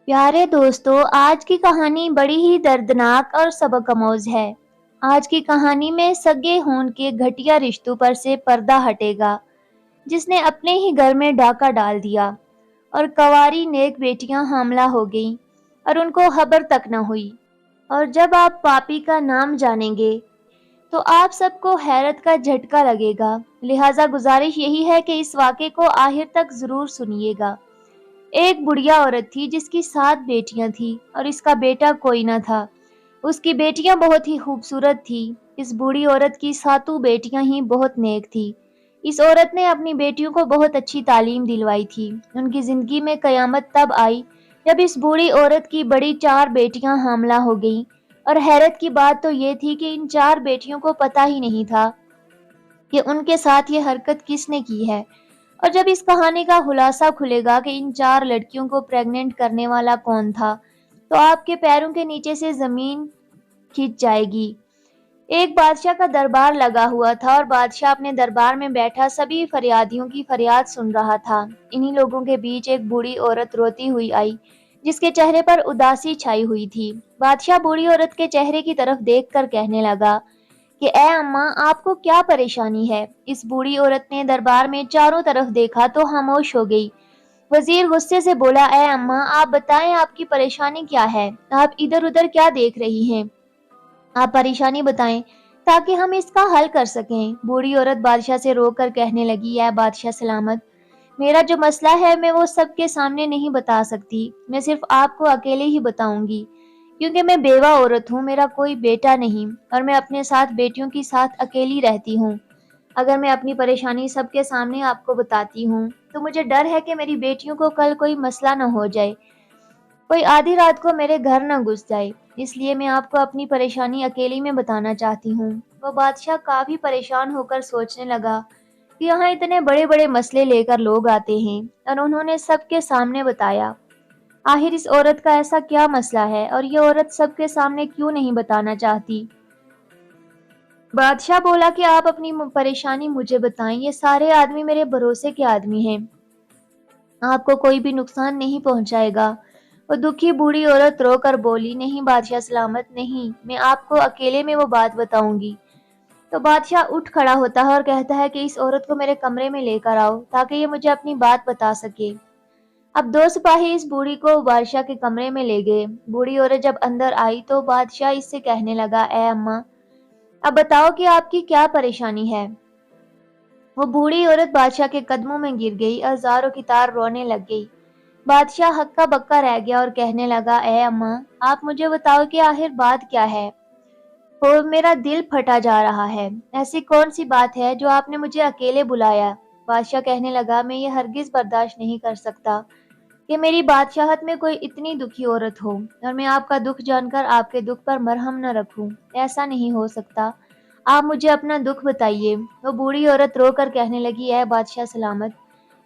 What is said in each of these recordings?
प्यारे दोस्तों, आज की कहानी बड़ी ही दर्दनाक और सबक आमोज है। आज की कहानी में सगे खून के घटिया रिश्तों पर से पर्दा हटेगा, जिसने अपने ही घर में डाका डाल दिया और कवारी नेक बेटियां हामला हो गईं और उनको खबर तक न हुई। और जब आप पापी का नाम जानेंगे, तो आप सबको हैरत का झटका लगेगा। लिहाजा गुजारिश यही है कि इस वाक़े को आखिर तक ज़रूर सुनिएगा। एक बुढ़िया औरत थी जिसकी 7 बेटियां थीं और इसका बेटा कोई न था। उसकी बेटियां बहुत ही खूबसूरत थीं। इस बूढ़ी औरत की सातों बेटियां ही बहुत नेक थीं। इस औरत ने अपनी बेटियों को बहुत अच्छी तालीम दिलवाई थी। उनकी जिंदगी में कयामत तब आई जब इस बूढ़ी औरत की बड़ी 4 बेटियां हामला हो गईं। और हैरत की बात तो ये थी कि इन 4 बेटियों को पता ही नहीं था कि उनके साथ ये हरकत किसने की है। और जब इस कहानी का खुलासा खुलेगा कि इन 4 लड़कियों को प्रेग्नेंट करने वाला कौन था, तो आपके पैरों के नीचे से जमीन खिंच जाएगी। एक बादशाह का दरबार लगा हुआ था और बादशाह अपने दरबार में बैठा सभी फरियादियों की फरियाद सुन रहा था। इन्हीं लोगों के बीच एक बूढ़ी औरत रोती हुई आई, जिसके चेहरे पर उदासी छाई हुई थी। बादशाह बूढ़ी औरत के चेहरे की तरफ देखकर कहने लगा कि ए अम्मा, आपको क्या परेशानी है? इस बूढ़ी औरत ने दरबार में चारों तरफ देखा तो खामोश हो गई। वजीर गुस्से से बोला, ए अम्मा, आप बताएं आपकी परेशानी क्या है? आप इधर उधर क्या देख रही हैं? आप परेशानी बताएं ताकि हम इसका हल कर सकें। बूढ़ी औरत बादशाह से रोकर कहने लगी, ए बादशाह सलामत, मेरा जो मसला है मैं वो सबके सामने नहीं बता सकती। मैं सिर्फ आपको अकेले ही बताऊंगी, क्योंकि मैं बेवा औरत हूँ, मेरा कोई बेटा नहीं और मैं अपने साथ बेटियों के साथ अकेली रहती हूँ। अगर मैं अपनी परेशानी सबके सामने आपको बताती हूँ, तो मुझे डर है कि मेरी बेटियों को कल कोई मसला न हो जाए, कोई आधी रात को मेरे घर न घुस जाए। इसलिए मैं आपको अपनी परेशानी अकेली में बताना चाहती हूँ। वो बादशाह काफी परेशान होकर सोचने लगा कि यहाँ इतने बड़े बड़े मसले लेकर लोग आते हैं, और उन्होंने सबके सामने बताया। आखिर इस औरत का ऐसा क्या मसला है और ये औरत सबके सामने क्यों नहीं बताना चाहती? बादशाह बोला कि आप अपनी परेशानी मुझे बताएं, ये सारे आदमी मेरे भरोसे के आदमी हैं, आपको कोई भी नुकसान नहीं पहुंचाएगा। वो दुखी बूढ़ी औरत रोकर बोली, नहीं बादशाह सलामत, नहीं, मैं आपको अकेले में वो बात बताऊंगी। तो बादशाह उठ खड़ा होता है और कहता है कि इस औरत को मेरे कमरे में लेकर आओ ताकि ये मुझे अपनी बात बता सके। अब 2 सिपाही इस बूढ़ी को बादशाह के कमरे में ले गए। बूढ़ी औरत जब अंदर आई तो बादशाह इससे कहने लगा, ए अम्मा, अब बताओ कि आपकी क्या परेशानी है? वो बूढ़ी औरत बादशाह के कदमों में गिर गई और जारों की तार रोने लग गई। बादशाह हक्का बक्का रह गया और कहने लगा, ए अम्मा, आप मुझे बताओ कि आखिर बात क्या है? वो मेरा दिल फटा जा रहा है। ऐसी कौन सी बात है जो आपने मुझे अकेले बुलाया? बादशाह कहने लगा, मैं ये हरगिज बर्दाश्त नहीं कर सकता कि मेरी बादशाहत में कोई इतनी दुखी औरत हो और मैं आपका दुख जानकर आपके दुख पर मरहम न रखूं। ऐसा नहीं हो सकता। आप मुझे अपना दुख बताइए। वो बूढ़ी औरत रोकर कहने लगी, ऐ बादशाह सलामत,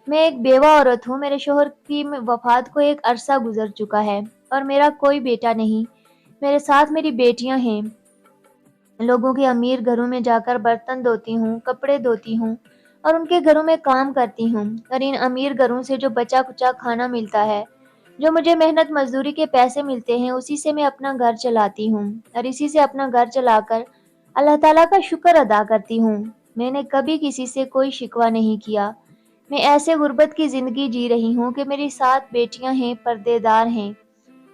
मैं एक बेवा औरत हूँ। मेरे शोहर की वफात को एक अरसा गुजर चुका है और मेरा कोई बेटा नहीं। मेरे साथ मेरी बेटियां हैं। लोगों के अमीर घरों में जाकर बर्तन धोती हूँ, कपड़े धोती हूँ और उनके घरों में काम करती हूँ। और इन अमीर घरों से जो बचा कुचा खाना मिलता है, जो मुझे मेहनत मजदूरी के पैसे मिलते हैं, उसी से मैं अपना घर चलाती हूँ और इसी से अपना घर चलाकर अल्लाह ताला का शुक्र अदा करती हूँ। मैंने कभी किसी से कोई शिकवा नहीं किया। मैं ऐसे गुर्बत की जिंदगी जी रही हूँ कि मेरी 7 बेटियां हैं, पर्देदार हैं।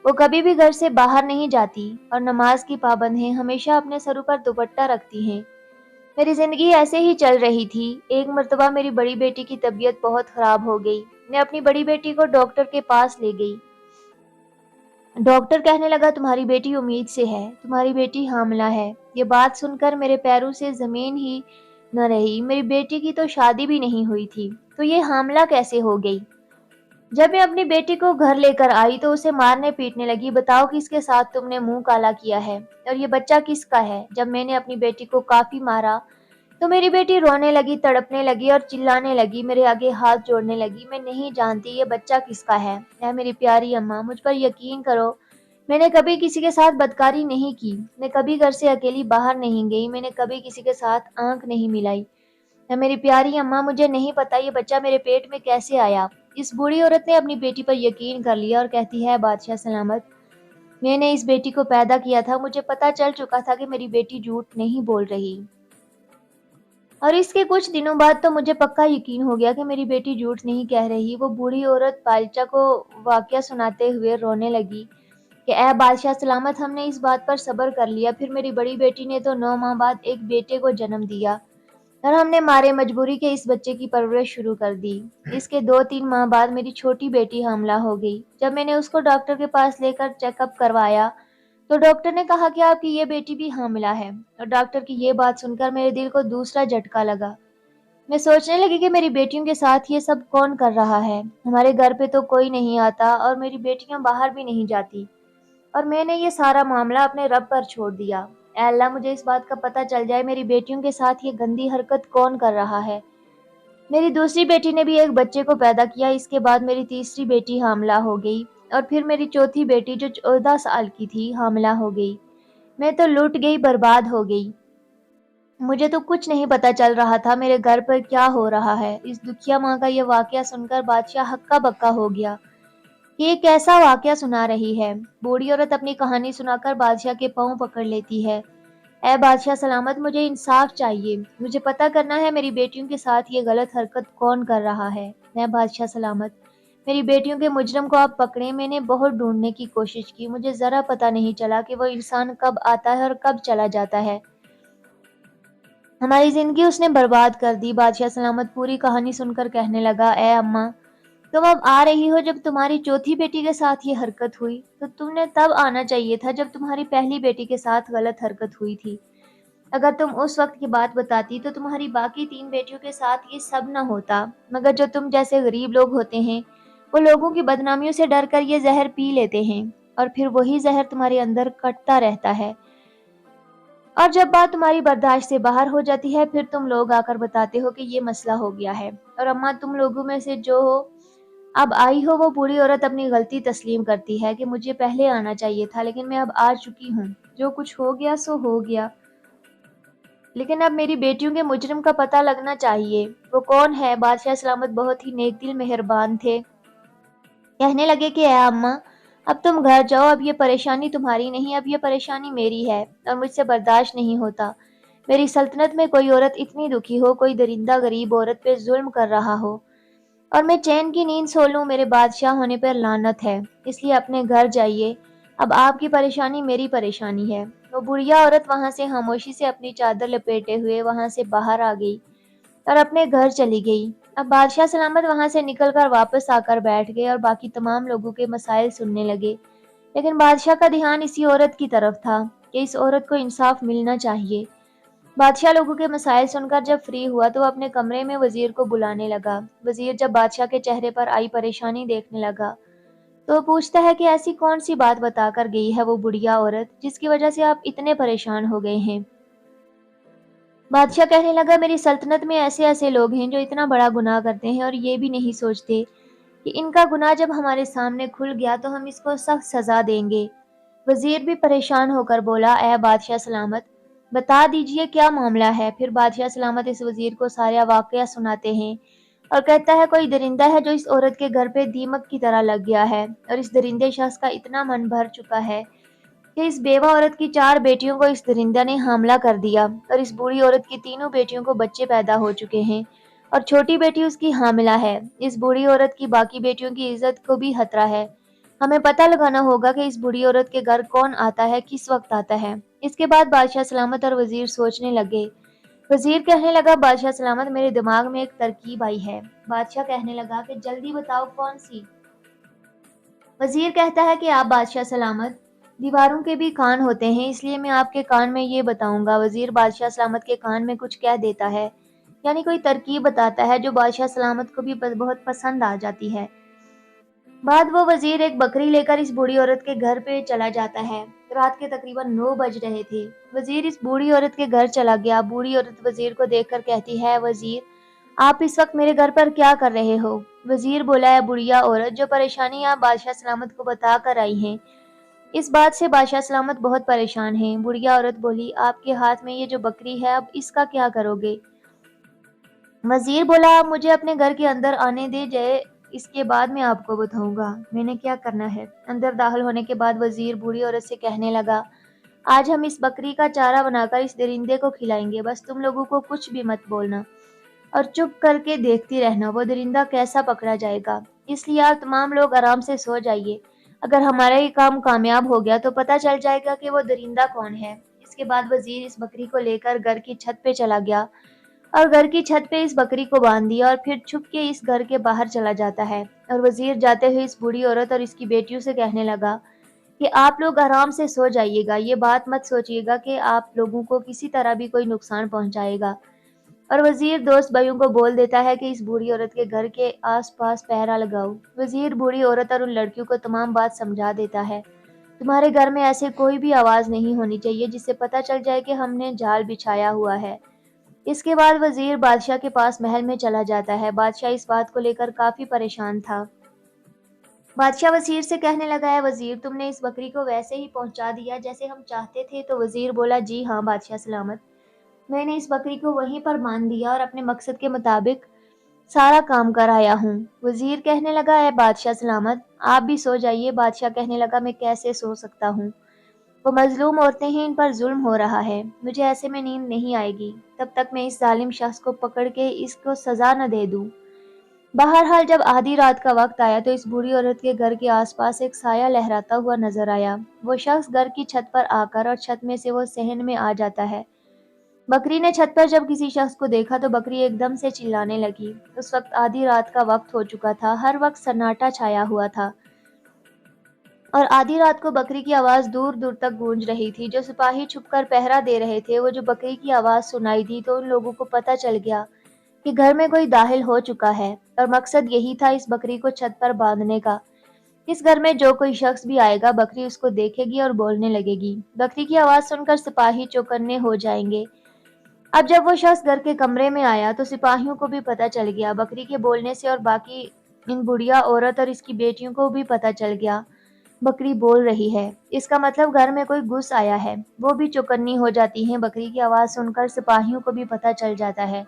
वो कभी भी घर से बाहर नहीं जाती और नमाज की पाबंद हैं, हमेशा अपने सरों पर दुपट्टा रखती हैं। मेरी जिंदगी ऐसे ही चल रही थी। एक मर्तबा मेरी बड़ी बेटी की तबीयत बहुत खराब हो गई। मैं अपनी बड़ी बेटी को डॉक्टर के पास ले गई। डॉक्टर कहने लगा, तुम्हारी बेटी उम्मीद से है, तुम्हारी बेटी हामला है। ये बात सुनकर मेरे पैरों से जमीन ही न रही। मेरी बेटी की तो शादी भी नहीं हुई थी, तो ये हामला कैसे हो गई? जब मैं अपनी बेटी को घर लेकर आई तो उसे मारने पीटने लगी। बताओ किसके साथ तुमने मुंह काला किया है और ये बच्चा किसका है? जब मैंने अपनी बेटी को काफी मारा तो मेरी बेटी रोने लगी, तड़पने लगी और चिल्लाने लगी, मेरे आगे हाथ जोड़ने लगी। मैं नहीं जानती ये बच्चा किसका है। ऐ मेरी प्यारी अम्मा, मुझ पर यकीन करो, मैंने कभी किसी के साथ बदकारी नहीं की। मैं कभी घर से अकेली बाहर नहीं गई। मैंने कभी किसी के साथ आंख नहीं मिलाई। मेरी प्यारी अम्मा, मुझे नहीं पता ये बच्चा मेरे पेट में कैसे आया। इस बूढ़ी औरत ने अपनी बेटी पर यकीन कर लिया और कहती है, बादशाह सलामत, मैंने इस बेटी को पैदा किया था, मुझे पता चल चुका था कि मेरी बेटी झूठ नहीं बोल रही। और इसके कुछ दिनों बाद तो मुझे पक्का यकीन हो गया कि मेरी बेटी झूठ नहीं कह रही। वो बूढ़ी औरत बादशाह को वाकया सुनाते हुए रोने लगी कि ऐ बादशाह सलामत, हमने इस बात पर सब्र कर लिया, फिर मेरी बड़ी बेटी ने तो 9 माह बाद एक बेटे को जन्म दिया और हमने मारे मजबूरी के इस बच्चे की परवरिश शुरू कर दी। इसके 2-3 माह बाद मेरी छोटी बेटी हामला हो गई। जब मैंने उसको डॉक्टर के पास लेकर चेकअप करवाया तो डॉक्टर ने कहा कि आपकी ये बेटी भी हामिला है। और डॉक्टर की ये बात सुनकर मेरे दिल को दूसरा झटका लगा। मैं सोचने लगी कि मेरी बेटियों के साथ ये सब कौन कर रहा है। हमारे घर पे तो कोई नहीं आता और मेरी बेटियां बाहर भी नहीं जाती, और मैंने ये सारा मामला अपने रब पर छोड़ दिया। ऐ अल्लाह, मुझे इस बात का पता चल जाए मेरी बेटियों के साथ ये गंदी हरकत कौन कर रहा है। मेरी दूसरी बेटी ने भी एक बच्चे को पैदा किया। इसके बाद मेरी तीसरी बेटी हामिला हो गई और फिर मेरी चौथी बेटी जो 14 साल की थी हामिला हो गई। मैं तो लूट गई, बर्बाद हो गई। मुझे तो कुछ नहीं पता चल रहा था मेरे घर पर क्या हो रहा है। इस दुखिया माँ का ये वाकया सुनकर बादशाह हक्का बक्का हो गया। ये कैसा वाकया सुना रही है। बूढ़ी औरत अपनी कहानी सुनाकर बादशाह के पांव पकड़ लेती है। ऐ बादशाह सलामत, मुझे इंसाफ चाहिए। मुझे पता करना है मेरी बेटियों के साथ ये गलत हरकत कौन कर रहा है। ऐ बादशाह सलामत, मेरी बेटियों के मुजरम को आप पकड़े। मैंने बहुत ढूंढने की कोशिश की, मुझे जरा पता नहीं चला कि वो इंसान कब आता है और कब चला जाता है। हमारी जिंदगी उसने बर्बाद कर दी। बादशाह सलामत पूरी कहानी सुनकर कहने लगा, ऐ अम्मा, तुम अब आ रही हो जब तुम्हारी चौथी बेटी के साथ ये हरकत हुई, तो तुमने तब आना चाहिए था जब तुम्हारी पहली बेटी के साथ गलत हरकत हुई थी। अगर तुम उस वक्त की बात बताती तो तुम्हारी बाकी 3 बेटियों के साथ ये सब न होता। मगर जो तुम जैसे गरीब लोग होते हैं, वो लोगों की बदनामियों से डर कर ये जहर पी लेते हैं और फिर वही जहर तुम्हारे अंदर कटता रहता है। और जब बात तुम्हारी बर्दाश्त से बाहर हो जाती है, फिर तुम लोग आकर बताते हो कि ये मसला हो गया है। और अम्मा, तुम लोगों में से जो हो अब आई हो, वो बूढ़ी औरत अपनी गलती तस्लीम करती है कि मुझे पहले आना चाहिए था, लेकिन मैं अब आ चुकी हूँ। जो कुछ हो गया सो हो गया, लेकिन अब मेरी बेटियों के मुजरिम का पता लगना चाहिए। वो कौन है? बादशाह सलामत बहुत ही नेक दिल मेहरबान थे। कहने लगे कि ऐ अम्मा, अब तुम घर जाओ। अब ये परेशानी तुम्हारी नहीं, अब ये परेशानी मेरी है और मुझसे बर्दाश्त नहीं होता मेरी सल्तनत में कोई औरत इतनी दुखी हो, कोई दरिंदा गरीब औरत पे जुल्म कर रहा हो और मैं चैन की नींद सो लूं। मेरे बादशाह होने पर लानत है, इसलिए अपने घर जाइए। अब आपकी परेशानी मेरी परेशानी है। वो बुढ़िया औरत वहां से खामोशी से अपनी चादर लपेटे हुए वहां से बाहर आ गई और अपने घर चली गई। अब बादशाह सलामत वहां से निकलकर वापस आकर बैठ गए और बाकी तमाम लोगों के मसाइल सुनने लगे। लेकिन बादशाह का ध्यान इसी औरत की तरफ था कि इस औरत को इंसाफ मिलना चाहिए। बादशाह लोगों के मसाइल सुनकर जब फ्री हुआ तो अपने कमरे में वजीर को बुलाने लगा। वजीर जब बादशाह के चेहरे पर आई परेशानी देखने लगा तो पूछता है कि ऐसी कौन सी बात बताकर गई है वो बुढ़िया औरत जिसकी वजह से आप इतने परेशान हो गए हैं। बादशाह कहने लगा, मेरी सल्तनत में ऐसे ऐसे लोग हैं जो इतना बड़ा गुनाह करते हैं और ये भी नहीं सोचते कि इनका गुनाह जब हमारे सामने खुल गया तो हम इसको सख्त सजा देंगे। वजीर भी परेशान होकर बोला, ऐ बादशाह सलामत, बता दीजिए क्या मामला है। फिर बादशाह सलामत इस वजीर को सारा वाकया सुनाते हैं और कहता है, कोई दरिंदा है जो इस औरत के घर पे दीमक की तरह लग गया है और इस दरिंदे शख्स का इतना मन भर चुका है कि इस बेवा औरत की 4 बेटियों को इस दरिंदा ने हमला कर दिया और इस बूढ़ी औरत की तीनों बेटियों को बच्चे पैदा हो चुके हैं और छोटी बेटी उसकी हामिला है। इस बूढ़ी औरत की बाकी बेटियों की इज्जत को भी खतरा है। हमें पता लगाना होगा कि इस बूढ़ी औरत के घर कौन आता है, किस वक्त आता है। इसके बाद बादशाह सलामत और वजीर सोचने लगे। वजीर कहने लगा, बादशाह सलामत, मेरे दिमाग में एक तरकीब आई है। बादशाह कहने लगा कि जल्दी बताओ कौन सी। वजीर कहता है कि आप बादशाह सलामत, दीवारों के भी कान होते हैं, इसलिए मैं आपके कान में ये बताऊंगा। वजीर बादशाह सलामत के कान में कुछ कह देता है, यानी कोई तरकीब बताता है जो बादशाह सलामत को भी बहुत पसंद आ जाती है। बाद वो वजीर एक बकरी लेकर इस बूढ़ी औरत के घर पे चला जाता है। रात के तकरीबन 9 बज रहे थे। वजीर इस बूढ़ी औरत के घर चला गया। बूढ़ी औरत वजीर को देखकर कहती है, वजीर, आप इस वक्त मेरे घर पर क्या कर रहे हो? वजीर बोला, है बुढ़िया औरत, जो परेशानी आप बादशाह सलामत को बता कर आई हैं, इस बात से बादशाह सलामत बहुत परेशान हैं। बुढ़िया औरत बोली, आपके हाथ में ये जो बकरी है, अब इसका क्या करोगे? वजीर बोला, आप मुझे अपने घर के अंदर आने दे जाए اس کے بعد میں آپ کو بتاؤں گا میں نے کیا کرنا ہے۔ اندر داخل ہونے کے بعد وزیر بوڑھی عورت سے کہنے لگا، آج ہم اس بکری کا چارہ بنا کر اس درندے کو کھلائیں گے، بس تم لوگوں کو کچھ بھی مت بولنا اور چپ کر کے دیکھتی رہنا وہ درندہ کیسا پکڑا جائے گا۔ اس لیے آپ تمام لوگ آرام سے سو جائیے، اگر ہمارا یہ کام کامیاب ہو گیا تو پتہ چل جائے گا کہ وہ درندہ کون ہے۔ اس کے بعد وزیر اس بکری کو لے کر گھر کی چھت پہ چلا گیا اور گھر کی چھت پہ اس بکری کو باندھ دیا اور پھر چھپ کے اس گھر کے باہر چلا جاتا ہے، اور وزیر جاتے ہوئے اس بوڑھی عورت اور اس کی بیٹیوں سے کہنے لگا کہ آپ لوگ آرام سے سو جائیے گا، یہ بات مت سوچیے گا کہ آپ لوگوں کو کسی طرح بھی کوئی نقصان پہنچائے گا۔ اور وزیر دوست بھائیوں کو بول دیتا ہے کہ اس بوڑھی عورت کے گھر کے آس پاس پہرا لگاؤ۔ وزیر بوڑھی عورت اور ان لڑکیوں کو تمام بات سمجھا دیتا ہے، تمہارے گھر میں ایسے کوئی بھی آواز نہیں ہونی چاہیے جس سے پتہ چل جائے کہ ہم نے جال بچھایا ہوا ہے۔ اس کے بعد وزیر بادشاہ کے پاس محل میں چلا جاتا ہے۔ بادشاہ اس بات کو لے کر کافی پریشان تھا۔ بادشاہ وزیر سے کہنے لگا ہے، وزیر تم نے اس بکری کو ویسے ہی پہنچا دیا جیسے ہم چاہتے تھے؟ تو وزیر بولا، جی ہاں بادشاہ سلامت، میں نے اس بکری کو وہیں پر باندھ دیا اور اپنے مقصد کے مطابق سارا کام کر آیا ہوں۔ وزیر کہنے لگا ہے، بادشاہ سلامت آپ بھی سو جائیے۔ بادشاہ کہنے لگا، میں کیسے سو سکتا ہوں؟ وہ مظلوم عورتیں ہیں، ان پر ظلم ہو رہا ہے، مجھے ایسے میں نیند نہیں آئے گی تب تک میں اس ظالم شخص کو پکڑ کے اس کو سزا نہ دے دوں۔ بہرحال جب آدھی رات کا وقت آیا تو اس بوڑھی عورت کے گھر کے آس پاس ایک سایہ لہراتا ہوا نظر آیا۔ وہ شخص گھر کی چھت پر آ کر اور چھت میں سے وہ صحن میں آ جاتا ہے۔ بکری نے چھت پر جب کسی شخص کو دیکھا تو بکری ایک دم سے چلانے لگی۔ اس وقت آدھی رات کا وقت ہو چکا تھا، ہر وقت سناٹا چھایا ہوا تھا اور آدھی رات کو بکری کی آواز دور دور تک گونج رہی تھی۔ جو سپاہی چھپ کر پہرا دے رہے تھے، وہ جو بکری کی آواز سنائی دی تو ان لوگوں کو پتہ چل گیا کہ گھر میں کوئی داخل ہو چکا ہے، اور مقصد یہی تھا اس بکری کو چھت پر باندھنے کا۔ اس گھر میں جو کوئی شخص بھی آئے گا، بکری اس کو دیکھے گی اور بولنے لگے گی۔ بکری کی آواز سن کر سپاہی چوکنے ہو جائیں گے۔ اب جب وہ شخص گھر کے کمرے میں آیا تو سپاہیوں کو بھی پتہ چل گیا بکری کے بولنے سے، اور باقی ان بڑھیا عورت اور اس کی بیٹیوں کو بھی پتہ چل گیا بکری بول رہی ہے، اس کا مطلب گھر میں کوئی گھس آیا ہے۔ وہ بھی چوکنی ہو جاتی ہیں۔ بکری کی آواز سن کر سپاہیوں کو بھی پتہ چل جاتا ہے۔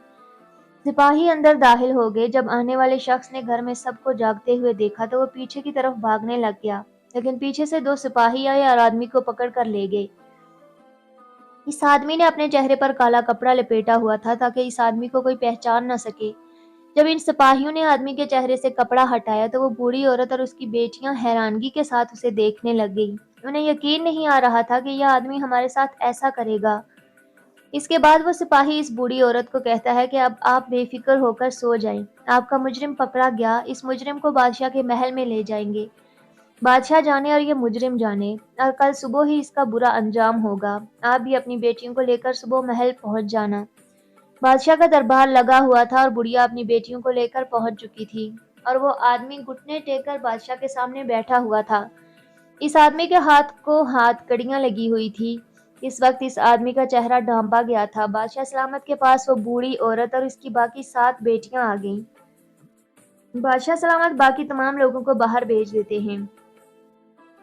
سپاہی اندر داخل ہو گئے۔ جب آنے والے شخص نے گھر میں سب کو جاگتے ہوئے دیکھا تو وہ پیچھے کی طرف بھاگنے لگ گیا، لیکن پیچھے سے دو سپاہی آئے اور آدمی کو پکڑ کر لے گئے۔ اس آدمی نے اپنے چہرے پر کالا کپڑا لپیٹا ہوا تھا تاکہ اس آدمی کو کوئی پہچان نہ سکے۔ جب ان سپاہیوں نے آدمی کے چہرے سے کپڑا ہٹایا تو وہ بوڑھی عورت اور اس کی بیٹیاں حیرانگی کے ساتھ اسے دیکھنے لگ گئیں۔ انہیں یقین نہیں آ رہا تھا کہ یہ آدمی ہمارے ساتھ ایسا کرے گا۔ اس کے بعد وہ سپاہی اس بوڑھی عورت کو کہتا ہے کہ اب آپ بے فکر ہو کر سو جائیں، آپ کا مجرم پکڑا گیا، اس مجرم کو بادشاہ کے محل میں لے جائیں گے۔ بادشاہ جانے اور یہ مجرم جانے، اور کل صبح ہی اس کا برا انجام ہوگا۔ آپ بھی اپنی بیٹیوں کو لے کر صبح محل پہنچ جانا۔ بادشاہ کا دربار لگا ہوا تھا اور بڑھیا اپنی بیٹیوں کو لے کر پہنچ چکی تھی، اور وہ آدمی گھٹنے ٹیک کر بادشاہ کے سامنے بیٹھا ہوا تھا۔ اس آدمی کے ہاتھ کو ہاتھ کڑیاں لگی ہوئی تھی۔ اس وقت اس آدمی کا چہرہ ڈھانپا گیا تھا۔ بادشاہ سلامت کے پاس وہ بوڑھی عورت اور اس کی باقی 7 بیٹیاں آ گئیں۔ بادشاہ سلامت باقی تمام لوگوں کو باہر بھیج دیتے ہیں۔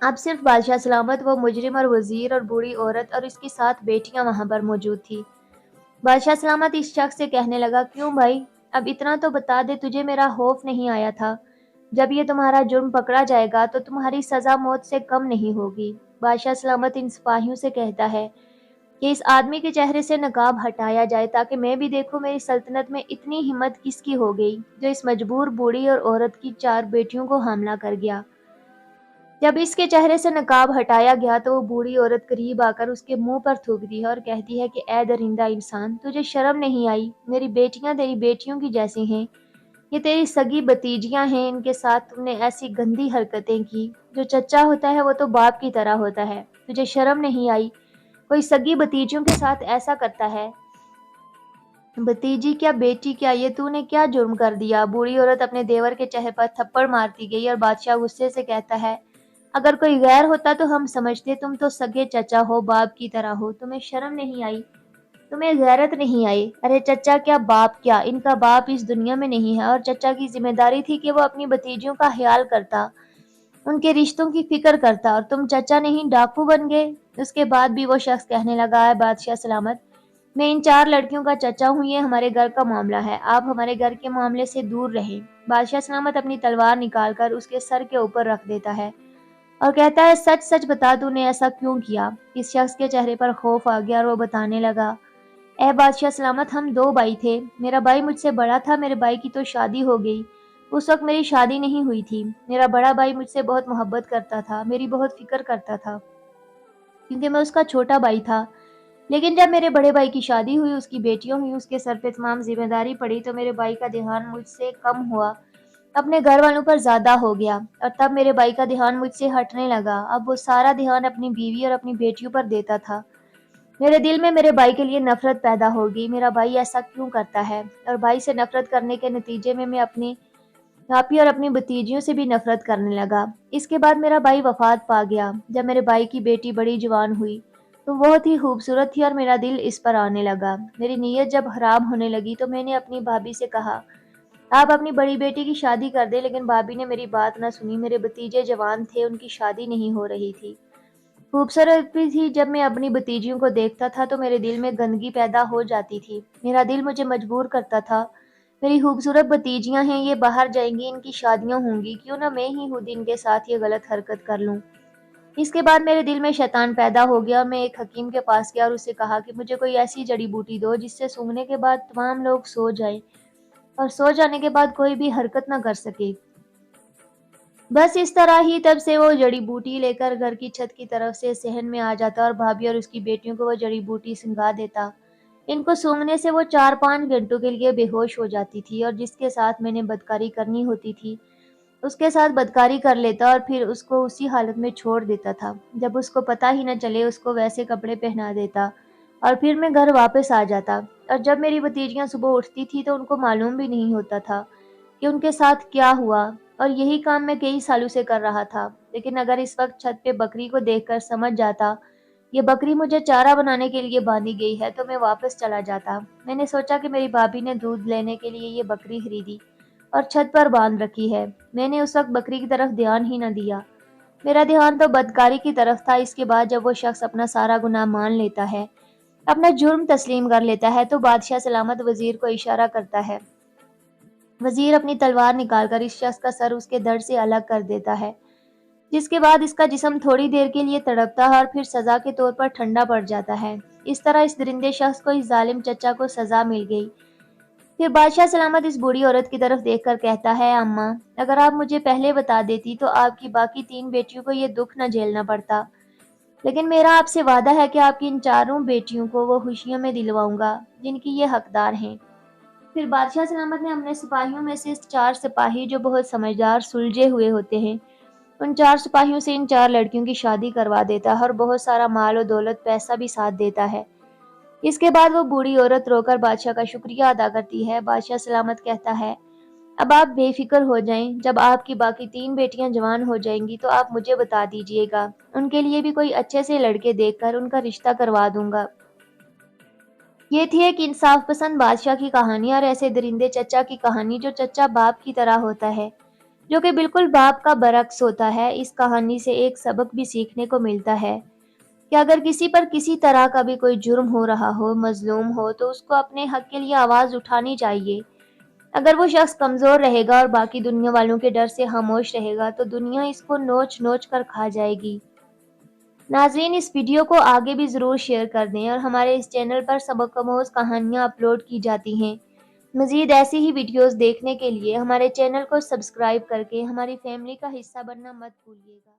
اب صرف بادشاہ سلامت، وہ مجرم اور وزیر اور بوڑھی عورت اور اس کی 7 بیٹیاں وہاں پر موجود تھی۔ بادشاہ سلامت اس شخص سے کہنے لگا، کیوں بھائی، اب اتنا تو بتا دے، تجھے میرا خوف نہیں آیا تھا؟ جب یہ تمہارا جرم پکڑا جائے گا تو تمہاری سزا موت سے کم نہیں ہوگی۔ بادشاہ سلامت ان سپاہیوں سے کہتا ہے کہ اس آدمی کے چہرے سے نقاب ہٹایا جائے تاکہ میں بھی دیکھوں میری سلطنت میں اتنی ہمت کس کی ہو گئی جو اس مجبور بوڑھی اور عورت کی 4 بیٹیوں کو حاملہ کر گیا۔ جب اس کے چہرے سے نقاب ہٹایا گیا تو وہ بوڑھی عورت قریب آ کر اس کے منہ پر تھوکتی ہے اور کہتی ہے کہ اے درندہ انسان، تجھے شرم نہیں آئی؟ میری بیٹیاں تیری بیٹیوں کی جیسی ہیں، یہ تیری سگی بتیجیاں ہیں، ان کے ساتھ تم نے ایسی گندی حرکتیں کی۔ جو چچا ہوتا ہے وہ تو باپ کی طرح ہوتا ہے، تجھے شرم نہیں آئی؟ کوئی سگی بتیجیوں کے ساتھ ایسا کرتا ہے؟ بتیجی کیا بیٹی کیا، یہ تو نے کیا جرم کر دیا؟ بوڑھی عورت اپنے دیور کے چہرے پر تھپڑ مارتی گئی اور بادشاہ غصے سے کہتا ہے، اگر کوئی غیر ہوتا تو ہم سمجھتے تم تو سگے چچا ہو، باپ کی طرح ہو، تمہیں شرم نہیں آئی؟ تمہیں غیرت نہیں آئی؟ ارے چچا کیا باپ کیا، ان کا باپ اس دنیا میں نہیں ہے، اور چچا کی ذمہ داری تھی کہ وہ اپنی بتیجیوں کا خیال کرتا، ان کے رشتوں کی فکر کرتا، اور تم چچا نہیں ڈاکو بن گئے۔ اس کے بعد بھی وہ شخص کہنے لگا ہے، بادشاہ سلامت میں ان 4 لڑکیوں کا چچا ہوں، یہ ہمارے گھر کا معاملہ ہے، آپ ہمارے گھر کے معاملے سے دور رہیں۔ بادشاہ سلامت اپنی تلوار نکال کر اس کے سر کے اوپر رکھ دیتا ہے اور کہتا ہے، سچ سچ بتا، تو نے ایسا کیوں کیا؟ اس شخص کے چہرے پر خوف آ گیا اور وہ بتانے لگا، اے بادشاہ سلامت، ہم 2 بھائی تھے، میرا بھائی مجھ سے بڑا تھا، میرے بھائی کی تو شادی ہو گئی، اس وقت میری شادی نہیں ہوئی تھی۔ میرا بڑا بھائی مجھ سے بہت محبت کرتا تھا، میری بہت فکر کرتا تھا کیونکہ میں اس کا چھوٹا بھائی تھا، لیکن جب میرے بڑے بھائی کی شادی ہوئی، اس کی بیٹیاں ہوئی، اس کے سر پہ تمام ذمہ داری پڑی، تو میرے بھائی کا دھیان مجھ سے کم ہوا، اپنے گھر والوں پر زیادہ ہو گیا، اور تب میرے بھائی کا دھیان مجھ سے ہٹنے لگا، اب وہ سارا دھیان اپنی بیوی اور اپنی بیٹیوں پر دیتا تھا۔ میرے دل میں میرے بھائی کے لیے نفرت پیدا ہوگی، میرا بھائی ایسا کیوں کرتا ہے؟ اور بھائی سے نفرت کرنے کے نتیجے میں میں اپنی آپ اور اپنی بھتیجیوں سے بھی نفرت کرنے لگا۔ اس کے بعد میرا بھائی وفات پا گیا۔ جب میرے بھائی کی بیٹی بڑی جوان ہوئی تو بہت ہی خوبصورت تھی اور میرا دل اس پر آنے لگا۔ میری نیت جب خراب ہونے لگی تو میں نے اپنی بھابھی سے کہا، آپ اپنی بڑی بیٹی کی شادی کر دیں، لیکن بھابھی نے میری بات نہ سنی۔ میرے بھتیجے جوان تھے، ان کی شادی نہیں ہو رہی تھی، خوبصورت بھی تھی۔ جب میں اپنی بھتیجیوں کو دیکھتا تھا تو میرے دل میں گندگی پیدا ہو جاتی تھی، میرا دل مجھے مجبور کرتا تھا، میری خوبصورت بھتیجیاں ہیں، یہ باہر جائیں گی، ان کی شادیاں ہوں گی، کیوں نہ میں ہی خود ان کے ساتھ یہ غلط حرکت کر لوں۔ اس کے بعد میرے دل میں شیطان پیدا ہو گیا اور میں ایک حکیم کے پاس گیا اور اسے کہا کہ مجھے کوئی ایسی جڑی بوٹی دو جس سے سونگنے کے بعد تمام لوگ سو جائیں اور سو جانے کے بعد کوئی بھی حرکت نہ کر سکے۔ بس اس طرح ہی تب سے وہ جڑی بوٹی لے کر گھر کی چھت کی طرف سے صحن میں آ جاتا اور بھابھی اور اس کی بیٹیوں کو وہ جڑی بوٹی سنگھا دیتا۔ ان کو سونگنے سے وہ 4-5 گھنٹوں کے لیے بے ہوش ہو جاتی تھی اور جس کے ساتھ میں نے بدکاری کرنی ہوتی تھی اس کے ساتھ بدکاری کر لیتا اور پھر اس کو اسی حالت میں چھوڑ دیتا تھا، جب اس کو پتہ ہی نہ چلے اس کو ویسے کپڑے پہنا دیتا اور پھر میں گھر واپس آ جاتا۔ اور جب میری بھتیجیاں صبح اٹھتی تھی تو ان کو معلوم بھی نہیں ہوتا تھا کہ ان کے ساتھ کیا ہوا، اور یہی کام میں کئی سالوں سے کر رہا تھا۔ لیکن اگر اس وقت چھت پہ بکری کو دیکھ کر سمجھ جاتا یہ بکری مجھے چارہ بنانے کے لیے باندھی گئی ہے تو میں واپس چلا جاتا۔ میں نے سوچا کہ میری بھابھی نے دودھ لینے کے لیے یہ بکری خریدی اور چھت پر باندھ رکھی ہے، میں نے اس وقت بکری کی طرف دھیان ہی نہ دیا، میرا دھیان تو بدکاری کی طرف تھا۔ اس کے بعد جب وہ شخص اپنا سارا گناہ مان لیتا ہے، اپنا جرم تسلیم کر لیتا ہے، تو بادشاہ سلامت وزیر کو اشارہ کرتا ہے۔ وزیر اپنی تلوار نکال کر اس شخص کا سر اس کے دھڑ سے الگ کر دیتا ہے، جس کے بعد اس کا جسم تھوڑی دیر کے لیے تڑپتا ہے اور پھر سزا کے طور پر ٹھنڈا پڑ جاتا ہے۔ اس طرح اس درندے شخص کو، اس ظالم چچا کو سزا مل گئی۔ پھر بادشاہ سلامت اس بوڑھی عورت کی طرف دیکھ کر کہتا ہے، اماں، اگر آپ مجھے پہلے بتا دیتی تو آپ کی باقی 3 بیٹیوں کو یہ دکھ نہ جھیلنا پڑتا، لیکن میرا آپ سے وعدہ ہے کہ آپ کی ان 4 بیٹیوں کو وہ خوشیوں میں دلواؤں گا جن کی یہ حقدار ہیں۔ پھر بادشاہ سلامت نے اپنے سپاہیوں میں سے 4 سپاہی جو بہت سمجھدار سلجھے ہوئے ہوتے ہیں، ان 4 سپاہیوں سے ان 4 لڑکیوں کی شادی کروا دیتا ہے اور بہت سارا مال و دولت پیسہ بھی ساتھ دیتا ہے۔ اس کے بعد وہ بوڑھی عورت رو کر بادشاہ کا شکریہ ادا کرتی ہے۔ بادشاہ سلامت کہتا ہے، اب آپ بے فکر ہو جائیں، جب آپ کی باقی 3 بیٹیاں جوان ہو جائیں گی تو آپ مجھے بتا دیجئے گا، ان کے لیے بھی کوئی اچھے سے لڑکے دیکھ کر ان کا رشتہ کروا دوں گا۔ یہ تھی ایک انصاف پسند بادشاہ کی کہانی اور ایسے درندے چچا کی کہانی جو چچا باپ کی طرح ہوتا ہے، جو کہ بالکل باپ کا برعکس ہوتا ہے۔ اس کہانی سے ایک سبق بھی سیکھنے کو ملتا ہے کہ اگر کسی پر کسی طرح کا بھی کوئی جرم ہو رہا ہو، مظلوم ہو، تو اس کو اپنے حق کے لیے آواز اٹھانی چاہیے۔ اگر وہ شخص کمزور رہے گا اور باقی دنیا والوں کے ڈر سے خاموش رہے گا تو دنیا اس کو نوچ نوچ کر کھا جائے گی۔ ناظرین، اس ویڈیو کو آگے بھی ضرور شیئر کر دیں اور ہمارے اس چینل پر سبق آموز کہانیاں اپلوڈ کی جاتی ہیں۔ مزید ایسی ہی ویڈیوز دیکھنے کے لیے ہمارے چینل کو سبسکرائب کر کے ہماری فیملی کا حصہ بننا مت بھولیے گا۔